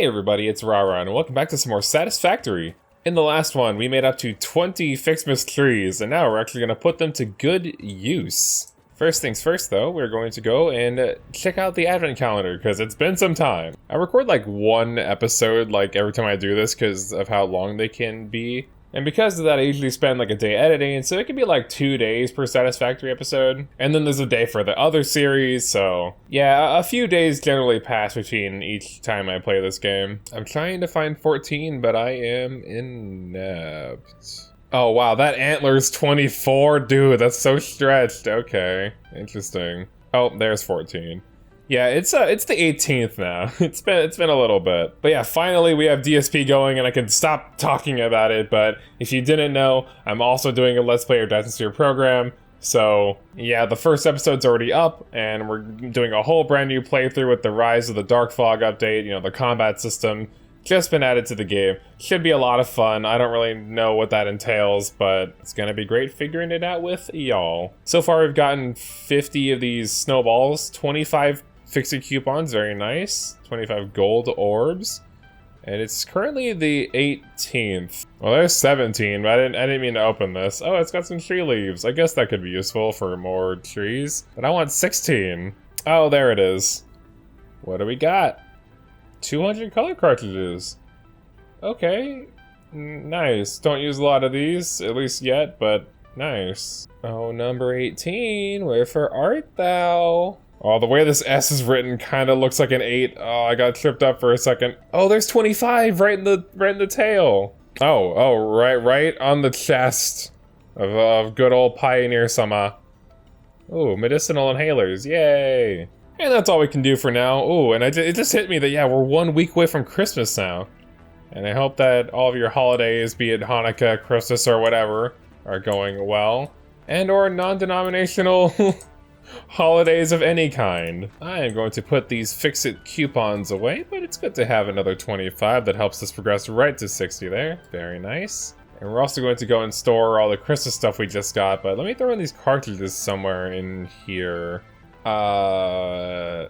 Hey everybody, it's Rara, and welcome back to some more Satisfactory. In the last one, we made up to 20 FICSMAS trees, and now we're actually going to put them to good use. First things first though, we're going to go and check out the advent calendar, because it's been some time. I record like one episode like every time I do this because of how long they can be. And because of that, I usually spend like a day editing, so it can be like 2 days per Satisfactory episode. And then there's a day for the other series, so yeah, a few days generally pass between each time I play this game. I'm trying to find 14, but I am inept. Oh wow, that antler's 24? Dude, that's so stretched. Okay, interesting. Oh, there's 14. Yeah, it's the 18th now. It's been a little bit. But yeah, finally we have DSP going and I can stop talking about it. But if you didn't know, I'm also doing a Let's Play or Dance Your program. So yeah, the first episode's already up and we're doing a whole brand new playthrough with the Rise of the Dark Fog update. You know, the combat system just been added to the game. Should be a lot of fun. I don't really know what that entails, but it's gonna be great figuring it out with y'all. So far we've gotten 50 of these snowballs, 25 Fixie coupons, very nice. 25 gold orbs. And it's currently the 18th. Well, there's 17, but I didn't mean to open this. Oh, it's got some tree leaves. I guess that could be useful for more trees. But I want 16. Oh, there it is. What do we got? 200 color cartridges. Okay. Nice. Don't use a lot of these, at least yet, but nice. Oh, number 18. Wherefore art thou? Oh, the way this S is written kind of looks like an 8. Oh, I got tripped up for a second. Oh, there's 25 right in the tail. Oh, right on the chest of good old Pioneer Sama. Oh, medicinal inhalers, yay! And that's all we can do for now. Oh, and it just hit me that yeah, we're 1 week away from Christmas now, and I hope that all of your holidays, be it Hanukkah, Christmas, or whatever, are going well, and or non-denominational holidays of any kind. I am going to put these Fix-It coupons away, but it's good to have another 25 that helps us progress right to 60 there. Very nice. And we're also going to go and store all the Christmas stuff we just got, but let me throw in these cartridges somewhere in here. I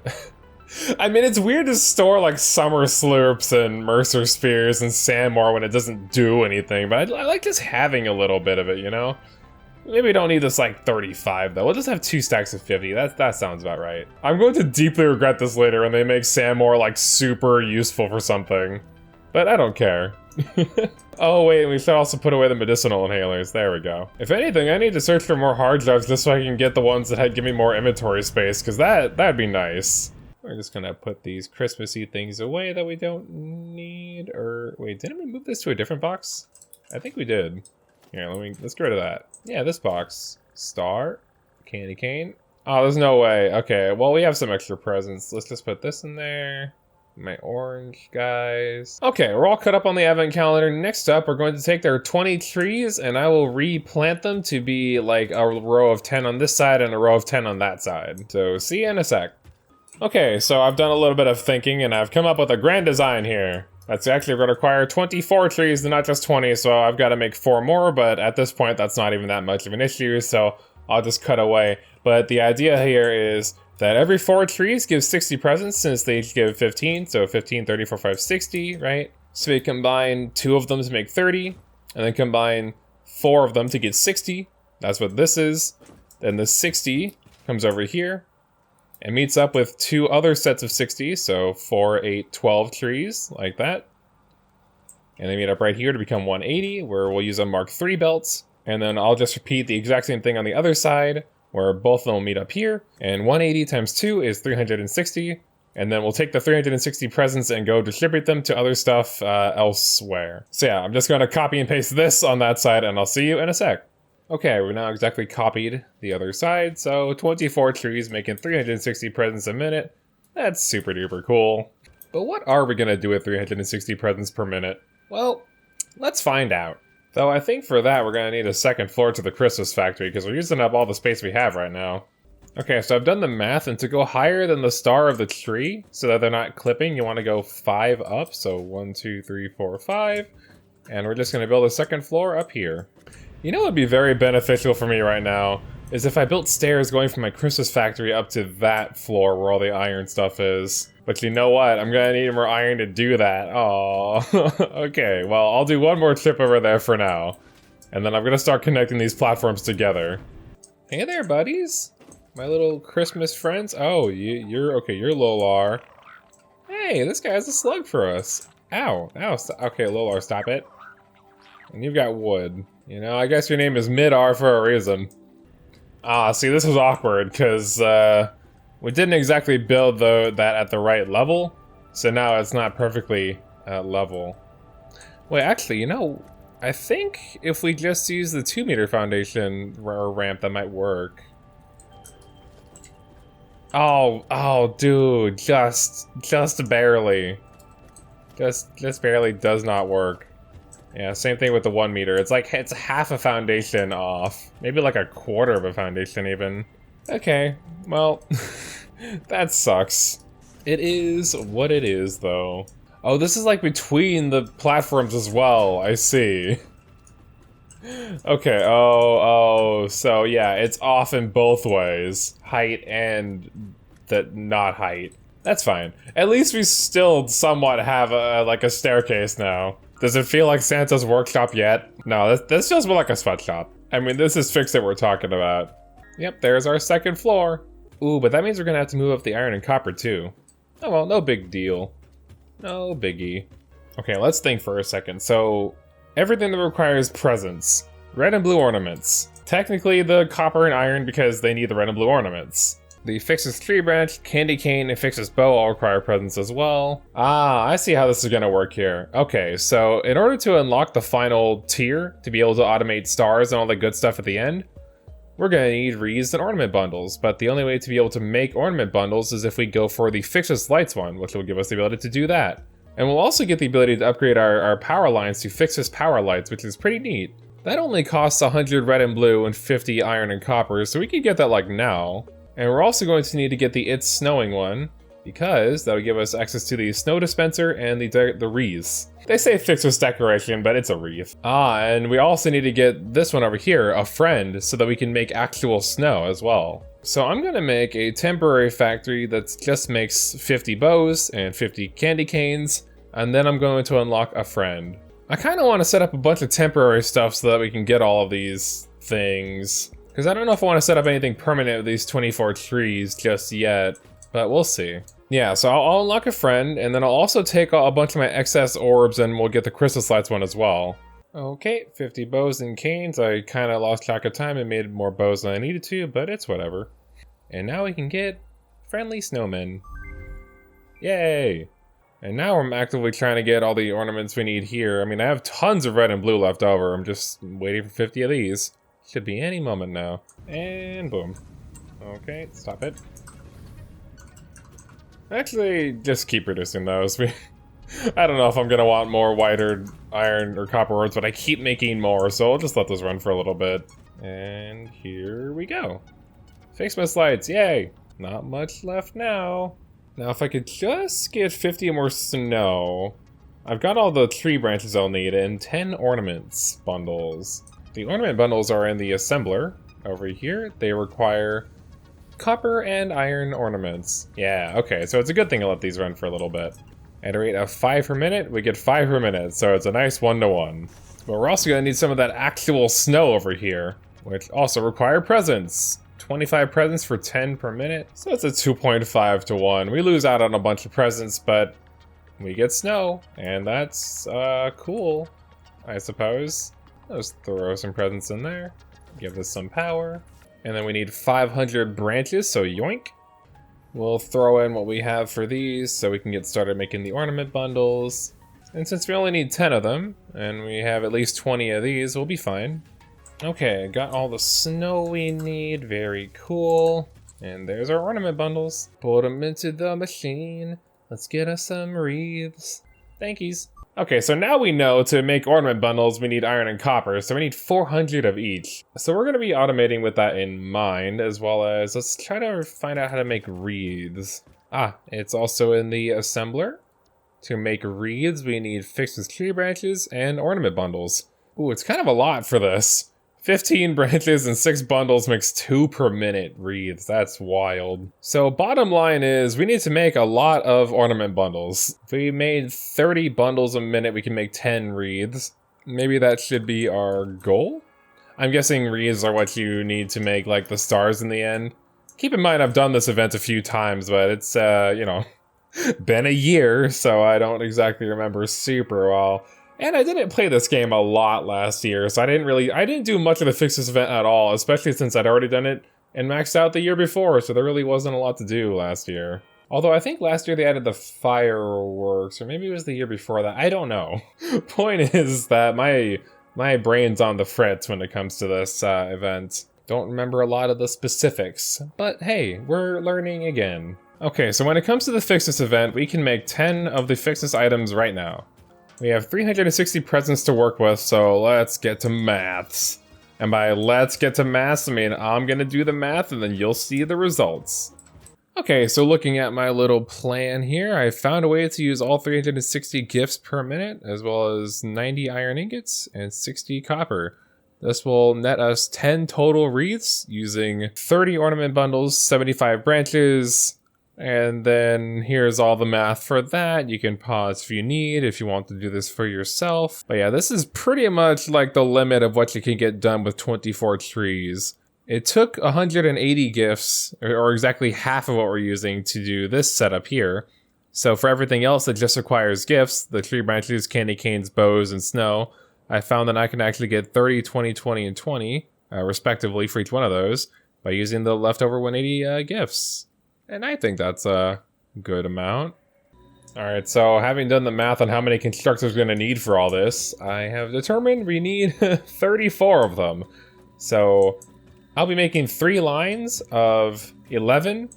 mean, it's weird to store like Summer Slurps and Mercer Spears and Sandmore when it doesn't do anything, but I like just having a little bit of it, you know? Maybe we don't need this like 35 though. We'll just have 2 stacks of 50. That sounds about right. I'm going to deeply regret this later when they make Sandmore like super useful for something. But I don't care. Oh wait, we should also put away the medicinal inhalers. There we go. If anything, I need to search for more hard drives just so I can get the ones that give me more inventory space, because that'd be nice. We're just gonna put these Christmassy things away that we don't need. Or wait, didn't we move this to a different box? I think we did. Here, let's get rid of that. Yeah, this box. Star. Candy cane. Oh, there's no way. Okay, well, we have some extra presents. Let's just put this in there. My orange guys. Okay, we're all cut up on the advent calendar. Next up, we're going to take their 20 trees, and I will replant them to be like a row of 10 on this side and a row of 10 on that side. So, see you in a sec. Okay, so I've done a little bit of thinking, and I've come up with a grand design here. That's actually going to require 24 trees and not just 20, so I've got to make 4 more, but at this point that's not even that much of an issue, so I'll just cut away. But the idea here is that every 4 trees gives 60 presents since they each give 15, so 15, 30, 4, 5, 60, right? So we combine 2 of them to make 30, and then combine 4 of them to get 60. That's what this is. Then the 60 comes over here and meets up with 2 other sets of 60, so 4, 8, 12 trees, like that. And they meet up right here to become 180, where we'll use a Mark III belts. And then I'll just repeat the exact same thing on the other side, where both of them will meet up here. And 180 times 2 is 360. And then we'll take the 360 presents and go distribute them to other stuff elsewhere. So yeah, I'm just going to copy and paste this on that side, and I'll see you in a sec. Okay, we've now exactly copied the other side, so 24 trees making 360 presents a minute. That's super duper cool. But what are we gonna do with 360 presents per minute? Well, let's find out. Though I think for that we're gonna need a second floor to the Christmas factory, because we're using up all the space we have right now. Okay, so I've done the math, and to go higher than the star of the tree, so that they're not clipping, you want to go 5 up, so 1, 2, 3, 4, 5. And we're just gonna build a second floor up here. You know what would be very beneficial for me right now is if I built stairs going from my Christmas factory up to that floor where all the iron stuff is. But you know what? I'm gonna need more iron to do that. Oh, okay. Well, I'll do one more trip over there for now. And then I'm gonna start connecting these platforms together. Hey there, buddies. My little Christmas friends. Oh, you're okay, you're Lolar. Hey, this guy has a slug for us. Ow, ow, okay, Lolar, stop it. And you've got wood. You know, I guess your name is Midar for a reason. Ah, see, this was awkward, because, we didn't exactly build that at the right level, so now it's not perfectly level. Wait, actually, you know, I think if we just use the 2-meter foundation ramp, that might work. Oh, dude, just barely. Just barely does not work. Yeah, same thing with the 1 meter. It's like, it's half a foundation off. Maybe like a quarter of a foundation even. Okay, well, that sucks. It is what it is, though. Oh, this is like between the platforms as well, I see. Okay, so yeah, it's off in both ways. Height and not height. That's fine. At least we still somewhat have like a staircase now. Does it feel like Santa's workshop yet? No, this feels more like a sweatshop. I mean, this is FICSIT we're talking about. Yep, there's our second floor. Ooh, but that means we're gonna have to move up the iron and copper too. Oh well, no big deal. No biggie. Okay, let's think for a second. So, everything that requires presents. Red and blue ornaments. Technically the copper and iron because they need the red and blue ornaments. The FICSMAS Tree branch, Candy Cane, and FICSMAS Bow all require presents as well. Ah, I see how this is gonna work here. Okay, so in order to unlock the final tier, to be able to automate stars and all the good stuff at the end, we're gonna need wreaths and ornament bundles, but the only way to be able to make ornament bundles is if we go for the FICSMAS Lights one, which will give us the ability to do that. And we'll also get the ability to upgrade our power lines to FICSMAS Power Lights, which is pretty neat. That only costs 100 red and blue and 50 iron and copper, so we can get that like now. And we're also going to need to get the It's Snowing one, because that'll give us access to the snow dispenser and the wreaths. They say FICSMAS decoration, but it's a wreath. Ah, and we also need to get this one over here, a friend, so that we can make actual snow as well. So I'm gonna make a temporary factory that just makes 50 bows and 50 candy canes, and then I'm going to unlock a friend. I kind of want to set up a bunch of temporary stuff so that we can get all of these things. Because I don't know if I want to set up anything permanent with these 24 trees just yet, but we'll see. Yeah, so I'll unlock a friend, and then I'll also take a bunch of my excess orbs and we'll get the Christmas lights one as well. Okay, 50 bows and canes. I kind of lost track of time and made more bows than I needed to, but it's whatever. And now we can get friendly snowmen. Yay! And now I'm actively trying to get all the ornaments we need here. I mean, I have tons of red and blue left over. I'm just waiting for 50 of these. Should be any moment now. And boom. Okay, stop it. Actually, just keep reducing those. I don't know if I'm gonna want more white or iron or copper orbs, but I keep making more, so I'll just let those run for a little bit. And here we go. FICSMAS lights, yay! Not much left now. Now if I could just get 50 more snow. I've got all the tree branches I'll need and 10 ornaments bundles. The ornament bundles are in the assembler over here. They require copper and iron ornaments. Yeah, okay, so it's a good thing to let these run for a little bit. At a rate of 5 per minute, we get 5 per minute, so it's a nice 1-to-1. But we're also gonna need some of that actual snow over here, which also require presents. 25 presents for 10 per minute, so it's a 2.5 to 1. We lose out on a bunch of presents, but we get snow, and that's cool, I suppose. Let's throw some presents in there, give this some power, and then we need 500 branches, so yoink. We'll throw in what we have for these so we can get started making the ornament bundles. And since we only need 10 of them, and we have at least 20 of these, we'll be fine. Okay, got all the snow we need, very cool. And there's our ornament bundles. Put them into the machine. Let's get us some wreaths. Thankies. Okay, so now we know to make ornament bundles we need iron and copper, so we need 400 of each. So we're going to be automating with that in mind, as well as let's try to find out how to make wreaths. Ah, it's also in the assembler. To make wreaths we need FICSMAS tree branches and ornament bundles. Ooh, it's kind of a lot for this. 15 branches and 6 bundles makes 2 per minute wreaths. That's wild. So bottom line is we need to make a lot of ornament bundles. If we made 30 bundles a minute, we can make 10 wreaths. Maybe that should be our goal? I'm guessing wreaths are what you need to make like the stars in the end. Keep in mind I've done this event a few times, but it's, you know, been a year, so I don't exactly remember super well. And I didn't play this game a lot last year, so I didn't do much of the FICSMAS event at all, especially since I'd already done it and maxed out the year before, so there really wasn't a lot to do last year. Although I think last year they added the fireworks, or maybe it was the year before that, I don't know. Point is that my brain's on the fritz when it comes to this event. Don't remember a lot of the specifics, but hey, we're learning again. Okay, so when it comes to the FICSMAS event, we can make 10 of the FICSMAS items right now. We have 360 presents to work with, so let's get to maths. And by let's get to maths, I mean I'm gonna do the math and then you'll see the results. Okay, so looking at my little plan here, I found a way to use all 360 gifts per minute, as well as 90 iron ingots and 60 copper. This will net us 10 total wreaths using 30 ornament bundles, 75 branches, and then here's all the math for that. You can pause if you need, if you want to do this for yourself. But yeah, this is pretty much like the limit of what you can get done with 24 trees. It took 180 gifts, or exactly half of what we're using to do this setup here. So for everything else that just requires gifts, the tree branches, candy canes, bows, and snow, I found that I can actually get 30, 20, 20, and 20, respectively for each one of those, by using the leftover 180 gifts. And I think that's a good amount. Alright, so having done the math on how many constructors we're going to need for all this, I have determined we need 34 of them. So I'll be making 3 lines of 11,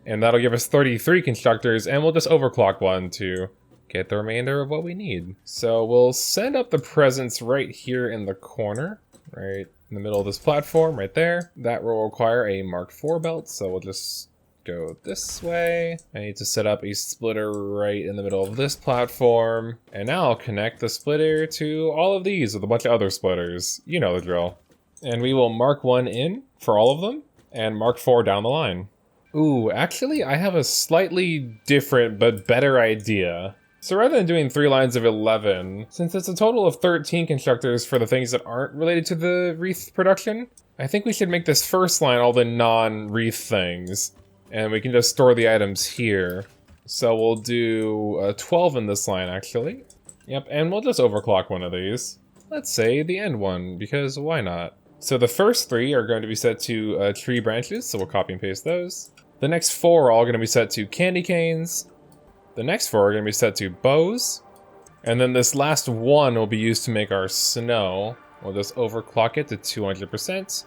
and that'll give us 33 constructors, and we'll just overclock one to get the remainder of what we need. So we'll send up the presents right here in the corner, right in the middle of this platform, right there. That will require a Mark IV belt, so we'll just go this way. I need to set up a splitter right in the middle of this platform, and now I'll connect the splitter to all of these with a bunch of other splitters. You know the drill. And we will mark 1 in for all of them, and mark 4 down the line. Ooh, actually I have a slightly different but better idea. So rather than doing 3 lines of 11, since it's a total of 13 constructors for the things that aren't related to the wreath production, I think we should make this first line all the non-wreath things. And we can just store the items here. So we'll do 12 in this line, actually. Yep, and we'll just overclock one of these. Let's say the end one, because why not? So the first 3 are going to be set to tree branches, so we'll copy and paste those. The next 4 are all going to be set to candy canes. The next 4 are going to be set to bows. And then this last one will be used to make our snow. We'll just overclock it to 200%.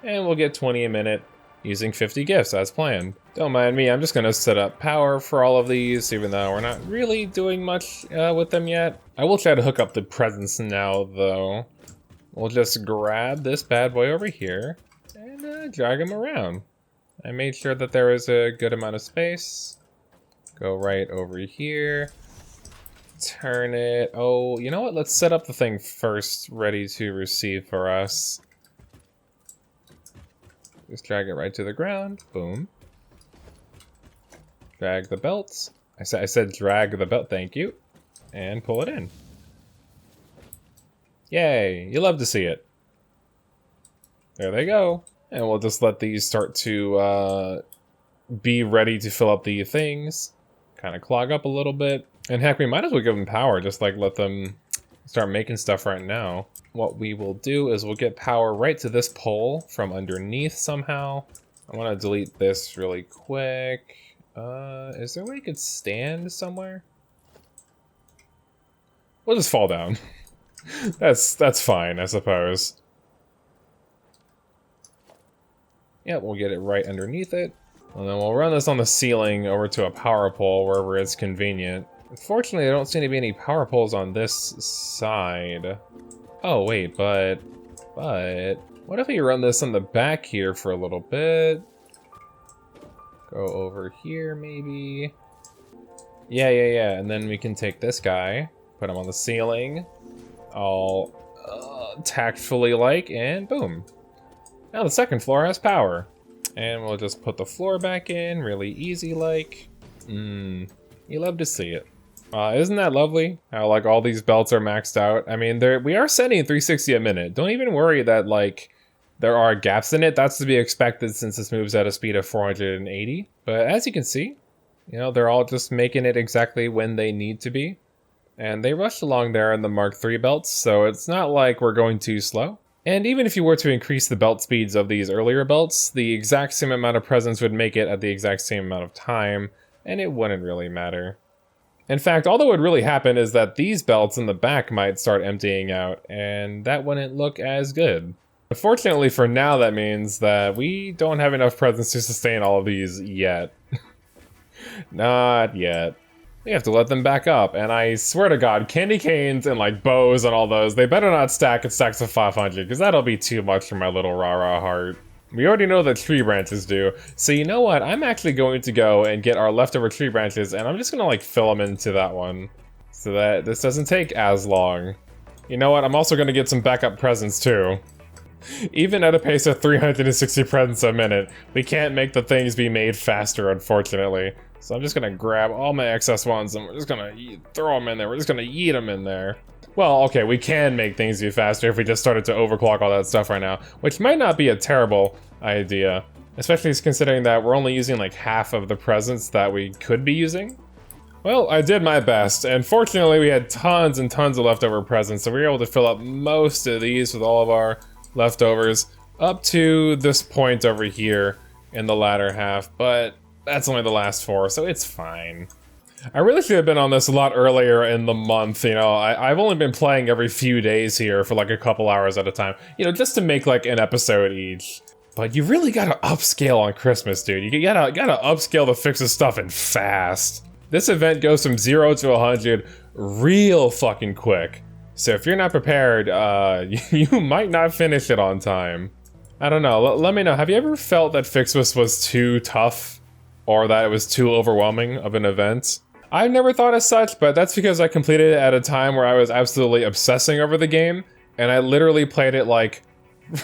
And we'll get 20 a minute, using 50 gifts as planned. Don't mind me, I'm just gonna set up power for all of these, even though we're not really doing much with them yet. I will try to hook up the presents now, though. We'll just grab this bad boy over here and drag him around. I made sure that there was a good amount of space. Go right over here. Turn it. Oh, you know what? Let's set up the thing first, ready to receive for us. Just drag it right to the ground. Boom. Drag the belts. I said drag the belt, thank you. And pull it in. Yay, you love to see it. There they go. And we'll just let these start to be ready to fill up the things. Kind of clog up a little bit. And heck, we might as well give them power, just like let them start making stuff right now. What we will do is we'll get power right to this pole from underneath somehow. I want to delete this really quick. Is there a way it could stand somewhere? We'll just fall down. That's fine, I suppose. Yeah, we'll get it right underneath it. And then we'll run this on the ceiling over to a power pole wherever it's convenient. Unfortunately, there don't seem to be any power poles on this side. Oh, wait, but what if we run this on the back here for a little bit? Go over here, maybe. Yeah, and then we can take this guy, put him on the ceiling. I'll tactfully like, and boom. Now the second floor has power. And we'll just put the floor back in, really easy like. You love to see it. Isn't that lovely? How like all these belts are maxed out. I mean, we are sending 360 a minute. Don't even worry that like there are gaps in it. That's to be expected since this moves at a speed of 480. But as you can see, you know, they're all just making it exactly when they need to be. And they rush along there in the Mark III belts, so it's not like we're going too slow. And even if you were to increase the belt speeds of these earlier belts, the exact same amount of presence would make it at the exact same amount of time, and it wouldn't really matter. In fact, all that would really happen is that these belts in the back might start emptying out, and that wouldn't look as good. Unfortunately for now, that means that we don't have enough presence to sustain all of these yet. Not yet. We have to let them back up, and I swear to God, candy canes and like bows and all those, they better not stack at stacks of 500, because that'll be too much for my little Rara heart. We already know that tree branches do, so you know what, I'm actually going to go and get our leftover tree branches, and I'm just gonna like fill them into that one, so that this doesn't take as long. You know what, I'm also gonna get some backup presents too. Even at a pace of 360 presents a minute, we can't make the things be made faster, unfortunately. So I'm just gonna grab all my excess ones and we're just gonna throw them in there. We're just gonna yeet them in there. Well, okay, we can make things be faster if we just started to overclock all that stuff right now, which might not be a terrible idea, especially considering that we're only using like half of the presents that we could be using. Well, I did my best, and fortunately we had tons and tons of leftover presents, so we were able to fill up most of these with all of our leftovers up to this point over here in the latter half, but that's only the last 4, so it's fine. I really should have been on this a lot earlier in the month, you know. I've only been playing every few days here for like a couple hours at a time, you know, just to make like an episode each. But you really gotta upscale on Christmas, dude. You gotta upscale to fix this stuff and fast. This event goes from 0 to 100 real fucking quick. So if you're not prepared, you might not finish it on time. I don't know, let me know, have you ever felt that FICSMAS was too tough? Or that it was too overwhelming of an event? I've never thought as such, but that's because I completed it at a time where I was absolutely obsessing over the game, and I literally played it like,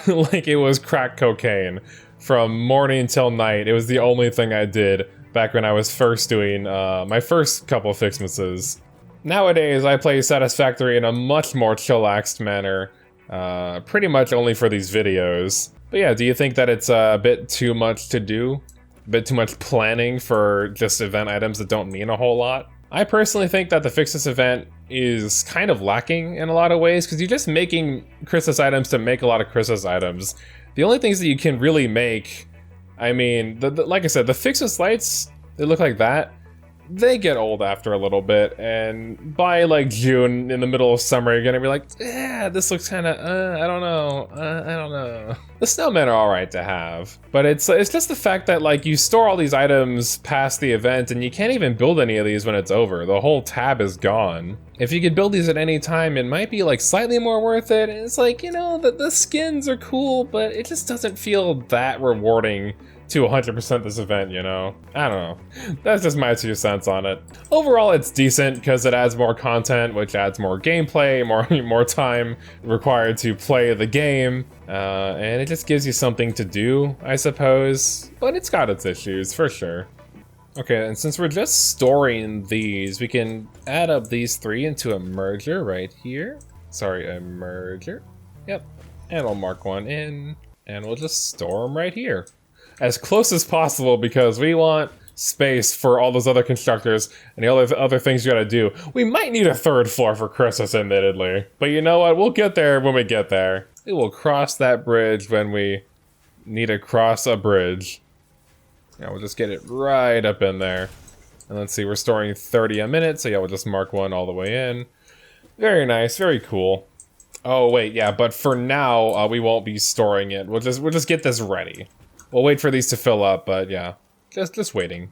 like it was crack cocaine. From morning till night, it was the only thing I did back when I was first doing my first couple FICSMASes. Nowadays, I play Satisfactory in a much more chillaxed manner, pretty much only for these videos. But yeah, do you think that it's a bit too much to do? A bit too much planning for just event items that don't mean a whole lot? I personally think that the FICSMAS event is kind of lacking in a lot of ways, because you're just making Christmas items to make a lot of Christmas items. The only things that you can really make, I mean, like I said, the FICSMAS lights, they look like that. They get old after a little bit, and by like June, in the middle of summer, you're gonna be like, yeah, this looks kinda, I don't know. The snowmen are alright to have, but it's just the fact that like you store all these items past the event, and you can't even build any of these when it's over. The whole tab is gone. If you could build these at any time, it might be like slightly more worth it, and it's like, you know, the skins are cool, but it just doesn't feel that rewarding to 100% this event, you know? I don't know. That's just my 2 cents on it. Overall, it's decent because it adds more content, which adds more gameplay, more time required to play the game, and it just gives you something to do, I suppose. But it's got its issues, for sure. Okay, and since we're just storing these, we can add up these 3 into a merger right here. Sorry, a merger. Yep. And we'll mark one in, and we'll just store them right here. As close as possible, because we want space for all those other constructors and the other things you gotta do. We might need a 3rd floor for Christmas, admittedly. But you know what? We'll get there when we get there. We will cross that bridge when we need to cross a bridge. Yeah, we'll just get it right up in there. And let's see, we're storing 30 a minute, so yeah, we'll just mark one all the way in. Very nice, very cool. Oh wait, yeah, but for now, we won't be storing it. We'll just get this ready. We'll wait for these to fill up, but yeah, just waiting.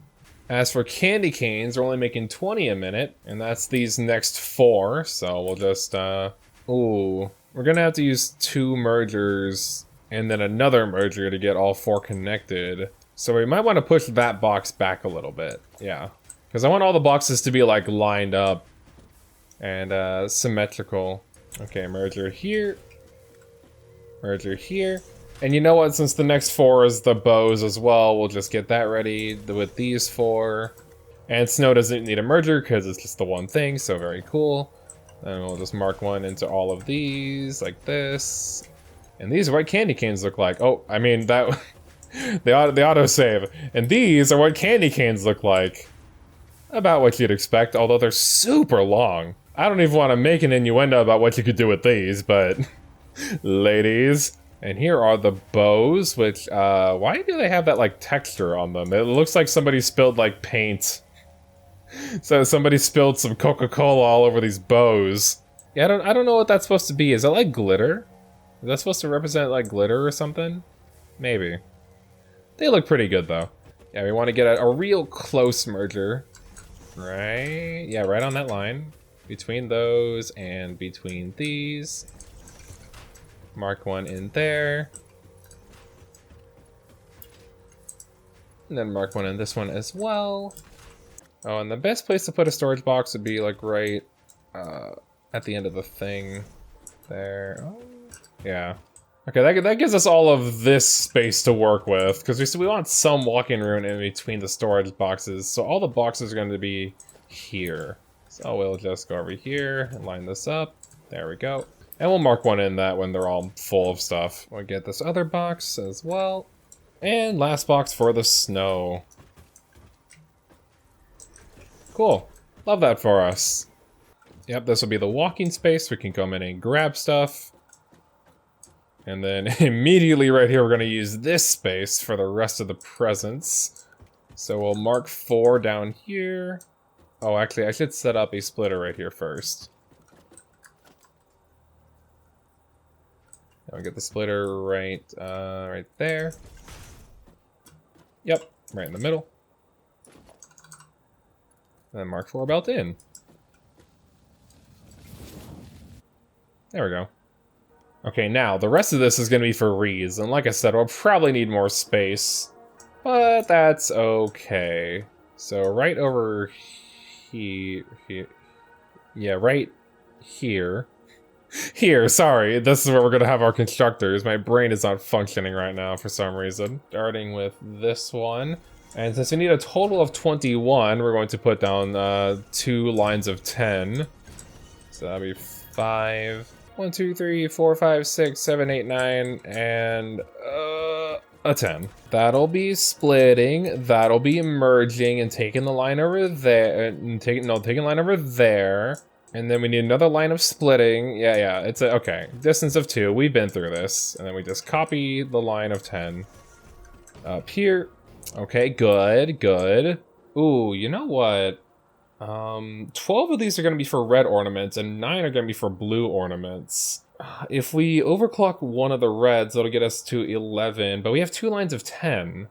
As for candy canes, we're only making 20 a minute, and that's these next 4, so we'll just, ooh. We're gonna have to use 2 mergers, and then another merger to get all 4 connected. So we might want to push that box back a little bit, yeah. Because I want all the boxes to be, like, lined up and, symmetrical. Okay, merger here. Merger here. And you know what, since the next 4 is the bows as well, we'll just get that ready with these 4. And snow doesn't need a merger because it's just the one thing, so very cool. And we'll just mark 1 into all of these, like this. And these are what candy canes look like. Oh, I mean, that... the autosave. And these are what candy canes look like. About what you'd expect, although they're super long. I don't even want to make an innuendo about what you could do with these, but... ladies. And here are the bows, which, why do they have that, like, texture on them? It looks like somebody spilled, like, paint. So somebody spilled some Coca-Cola all over these bows. Yeah, I don't know what that's supposed to be. Is it like glitter? Is that supposed to represent, like, glitter or something? Maybe. They look pretty good, though. Yeah, we want to get a real close merger. Right? Yeah, right on that line. Between those and between these. Mark 1 in there. And then mark 1 in this one as well. Oh, and the best place to put a storage box would be like right at the end of the thing. There. Oh, yeah. Okay, that gives us all of this space to work with, because we want some walking room in between the storage boxes. So all the boxes are going to be here. So we'll just go over here and line this up. There we go. And we'll mark 1 in that when they're all full of stuff. We'll get this other box as well. And last box for the snow. Cool. Love that for us. Yep, this will be the walking space. We can come in and grab stuff. And then immediately right here, we're going to use this space for the rest of the presents. So we'll mark 4 down here. Oh, actually, I should set up a splitter right here first. I'll get the splitter right there. Yep, right in the middle. And then mark 4 built in. There we go. Okay, now, the rest of this is going to be for Reeds, and like I said, we'll probably need more space, but that's okay. So right over here, yeah, right here. Here, sorry, this is where we're going to have our constructors. My brain is not functioning right now for some reason. Starting with this one. And since we need a total of 21, we're going to put down 2 lines of 10. So that'll be 5. 1, 2, 3, 4, 5, 6, 7, 8, 9, and a 10. That'll be splitting. That'll be merging and taking the line over there. And taking line over there. And then we need another line of splitting. Yeah, it's a, okay. Distance of 2. We've been through this. And then we just copy the line of 10 up here. Okay, good. Ooh, you know what? 12 of these are going to be for red ornaments, and 9 are going to be for blue ornaments. If we overclock one of the reds, that'll get us to 11, but we have 2 lines of 10.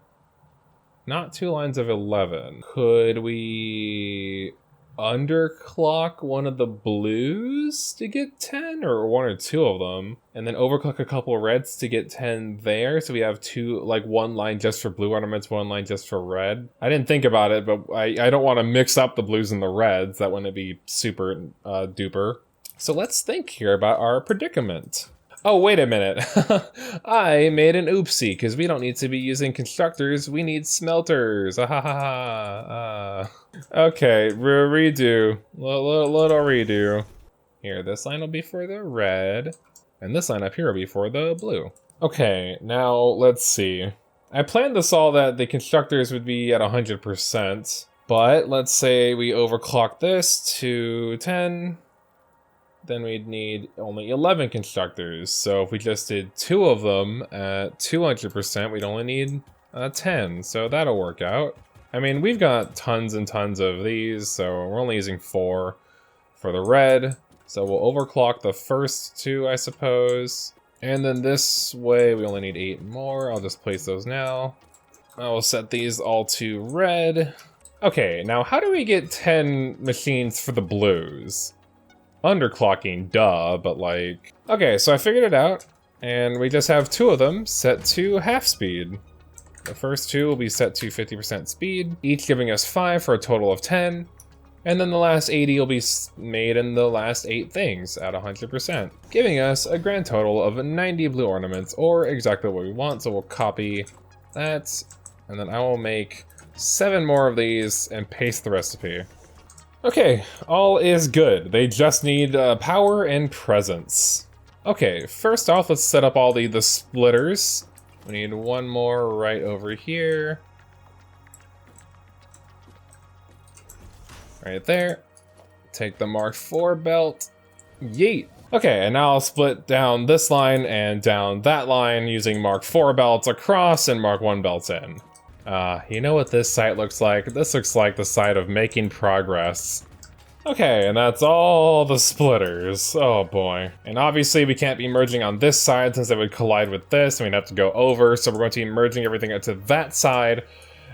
Not 2 lines of 11. Could we underclock one of the blues to get 10, or 1 or 2 of them, and then overclock a couple of reds to get 10 there, so we have 2, like 1 line just for blue ornaments, 1 line just for red. I didn't think about it, but I don't want to mix up the blues and the reds. That wouldn't be super duper. So let's think here about our predicament. Oh, wait a minute. I made an oopsie, because we don't need to be using constructors, we need smelters. Okay, redo. Little redo. Here, this line will be for the red, and this line up here will be for the blue. Okay, now let's see. I planned this all that the constructors would be at 100%, but let's say we overclock this to 10. Then we'd need only 11 constructors. So if we just did 2 of them at 200%, we'd only need 10. So that'll work out. I mean, we've got tons and tons of these, so we're only using 4 for the red. So we'll overclock the first 2, I suppose. And then this way, we only need 8 more. I'll just place those now. I will set these all to red. Okay, now how do we get 10 machines for the blues? Underclocking, duh, but like... Okay, so I figured it out, and we just have 2 of them set to half speed. The first 2 will be set to 50% speed, each giving us 5 for a total of 10. And then the last 80 will be made in the last 8 things at 100%, giving us a grand total of 90 blue ornaments, or exactly what we want. So we'll copy that, and then I will make 7 more of these and paste the recipe. Okay, all is good. They just need power and presence. Okay, first off, let's set up all the splitters. We need one more right over here. Right there. Take the Mark IV belt. Yeet. Okay, and now I'll split down this line and down that line using Mark IV belts across and Mark I belts in. You know what this site looks like? This looks like the site of making progress. Okay, and that's all the splitters. Oh boy. And obviously we can't be merging on this side since it would collide with this and we'd have to go over, so we're going to be merging everything up to that side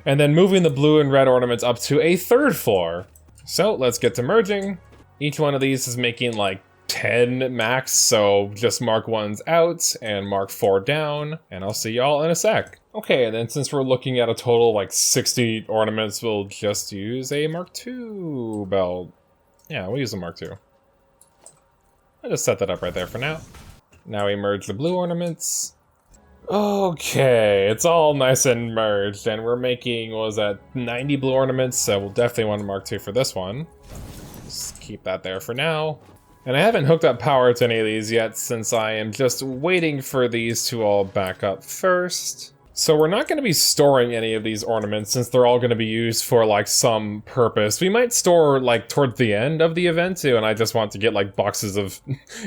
and then moving the blue and red ornaments up to a 3rd floor. So let's get to merging. Each one of these is making like 10 max, so just Mark 1's out and Mark 4 down, and I'll see y'all in a sec. Okay, and then since we're looking at a total like 60 ornaments, we'll just use a Mark 2 belt. Yeah, we'll use a Mark 2. I'll just set that up right there for now. Now we merge the blue ornaments. Okay, it's all nice and merged, and we're making, what was that, 90 blue ornaments, so we'll definitely want a Mark 2 for this one. Just keep that there for now. And I haven't hooked up power to any of these yet, since I am just waiting for these to all back up first. So we're not going to be storing any of these ornaments, since they're all going to be used for, like, some purpose. We might store, like, towards the end of the event, too, and I just want to get, like, boxes of,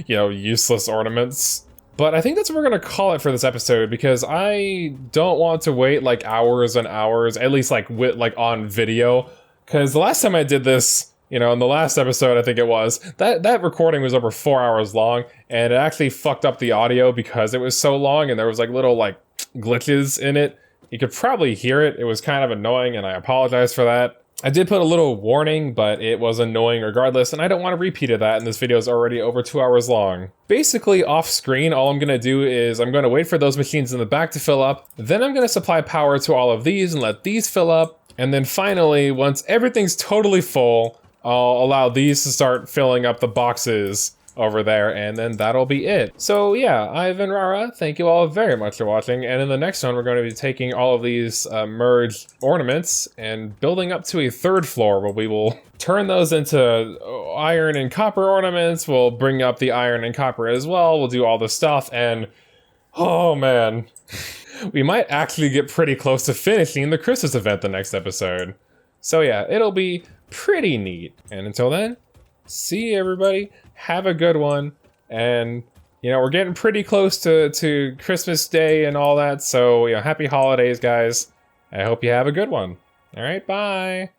you know, useless ornaments. But I think that's what we're gonna call it for this episode, because I don't want to wait like hours and hours, at least like on video. Because the last time I did this, you know, in the last episode I think it was, that recording was over 4 hours long, and it actually fucked up the audio because it was so long and there was like little like glitches in it. You could probably hear it. It was kind of annoying and I apologize for that. I did put a little warning, but it was annoying regardless, and I don't want to repeat of that, and this video is already over 2 hours long. Basically, off screen, all I'm going to do is I'm going to wait for those machines in the back to fill up, then I'm going to supply power to all of these and let these fill up, and then finally, once everything's totally full, I'll allow these to start filling up the boxes over there, and then that'll be it. So yeah, I've been Rara, thank you all very much for watching, and in the next one we're going to be taking all of these merged ornaments and building up to a 3rd floor where we will turn those into iron and copper ornaments. We'll bring up the iron and copper as well, we'll do all the stuff, and oh man, we might actually get pretty close to finishing the Christmas event the next episode. So yeah, it'll be pretty neat, and until then, see you everybody. Have a good one, and you know, we're getting pretty close to Christmas Day and all that, so you know, happy holidays guys. I hope you have a good one. All right, bye.